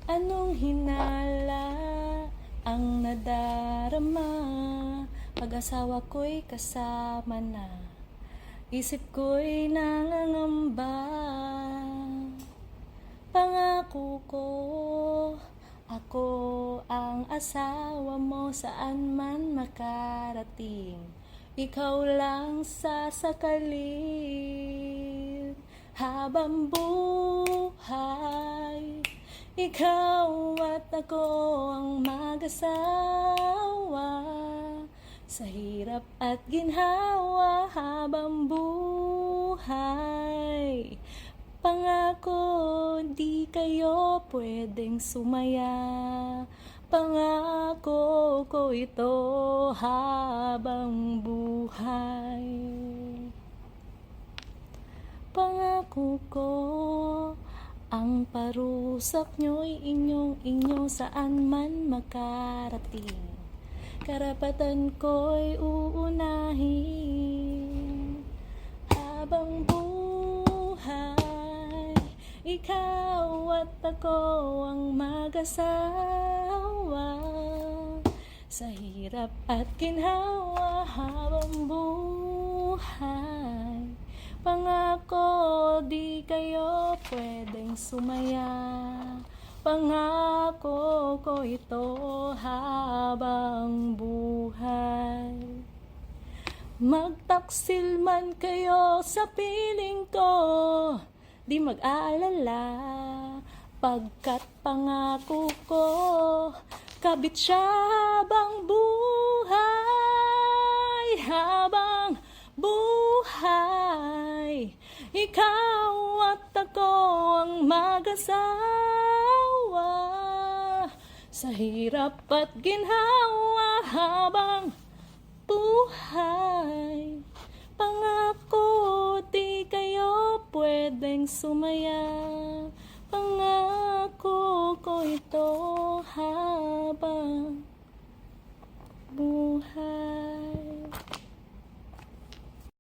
Anong hinala ang nadarama? Pag-asawa ko'y kasama na, isip ko'y nangangamba. Pangako ko, ako ang asawa mo, saan man makarating. Ikaw lang sasakalin habang buhay. Ikaw at ako ang mag-asawa, sa hirap at ginhawa habang buhay. Pangako, di kayo pwedeng sumaya. Pangako ko ito habang buhay. Pangako ko, ang parusak nyo'y inyong saan man makarating. Karapatan ko'y uunahin habang buhay. Ikaw at ako ang mag-asawa, sa hirap at ginhawa habang buhay. Pangako, di kayo pwedeng sumaya. Pangako ko ito habang buhay. Magtaksil man kayo sa piling ko, di mag-aalala, pagkat pangako ko, kabit siya habang buhay. Habang buhay, ikaw at ako ang mag-asawa, sa hirap at ginhawa habang buhay. Pangako, di kayo pwedeng sumaya. Pangako ko ito